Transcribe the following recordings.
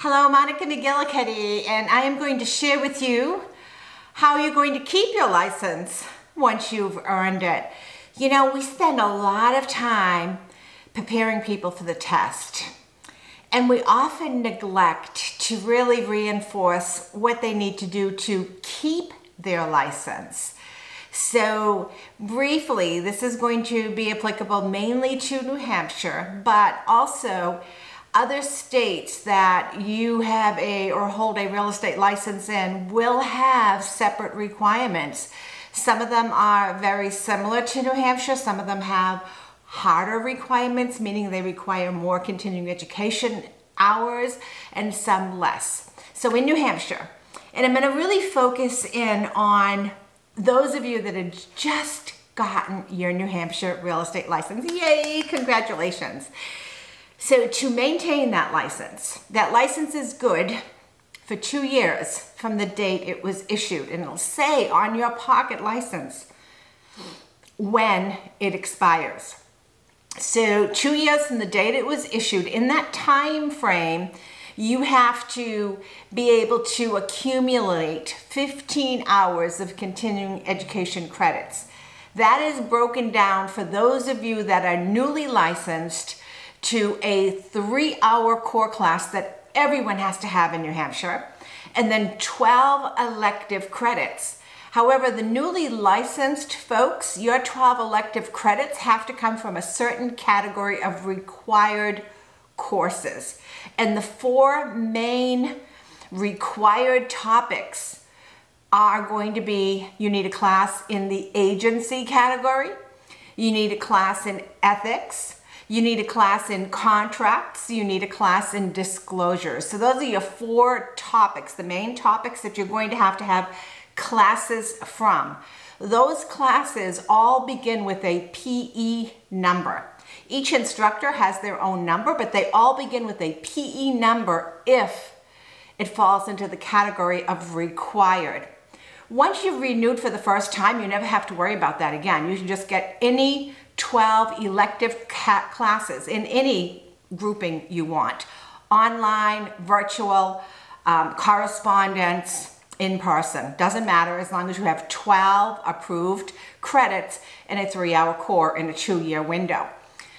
Hello, Monika McGillicuddy, and I am going to share with you how you're going to keep your license once you've earned it. You know, we spend a lot of time preparing people for the test, and we often neglect to really reinforce what they need to do to keep their license. So briefly, this is going to be applicable mainly to New Hampshire, but also other states that you have or hold a real estate license in will have separate requirements. Some of them are very similar to New Hampshire. Some of them have harder requirements, meaning they require more continuing education hours, and some less. So in New Hampshire, and I'm going to really focus in on those of you that have just gotten your New Hampshire real estate license. Yay, congratulations. So to maintain that license is good for 2 years from the date it was issued. And it'll say on your pocket license when it expires. So 2 years from the date it was issued. In that time frame, you have to be able to accumulate 15 hours of continuing education credits. That is broken down for those of you that are newly licensed to a 3-hour core class that everyone has to have in New Hampshire, and then 12 elective credits. However, the newly licensed folks, your 12 elective credits have to come from a certain category of required courses. And the 4 main required topics are going to be, you need a class in the agency category, you need a class in ethics, you need a class in contracts, you need a class in disclosures. So those are your 4 topics, the main topics that you're going to have classes from. Those classes all begin with a PE number. Each instructor has their own number, but they all begin with a PE number if it falls into the category of required. Once you've renewed for the first time, you never have to worry about that again. You can just get any 12 elective classes in any grouping you want. Online, virtual, correspondence, in person. Doesn't matter as long as you have 12 approved credits in a 3-hour core in a 2-year window.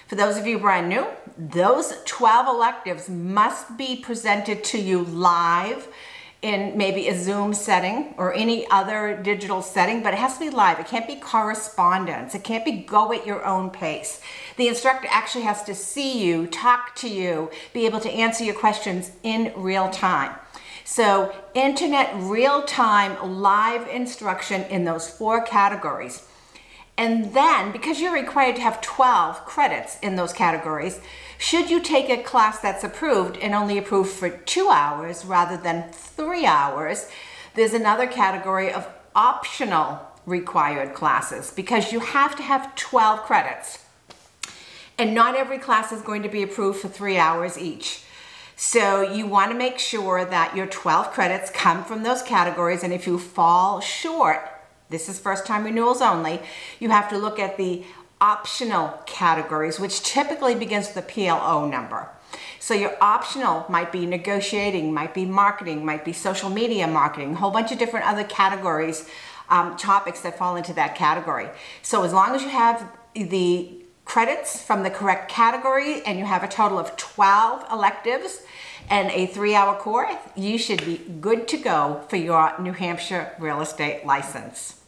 For those of you brand new, those 12 electives must be presented to you live in maybe a Zoom setting or any other digital setting, but it has to be live. It can't be correspondence. It can't be go at your own pace. The instructor actually has to see you, talk to you, be able to answer your questions in real time. So internet real-time live instruction in those 4 categories. And then, because you're required to have 12 credits in those categories, should you take a class that's approved and only approved for 2 hours rather than 3 hours, there's another category of optional required classes because you have to have 12 credits. And not every class is going to be approved for 3 hours each. So you want to make sure that your 12 credits come from those categories, and if you fall short, this is first time renewals only, you have to look at the optional categories, which typically begins with a PLO number. So your optional might be negotiating, might be marketing, might be social media marketing, a whole bunch of different other categories, topics that fall into that category. So as long as you have the credits from the correct category and you have a total of 12 electives and a 3-hour core, you should be good to go for your New Hampshire real estate license.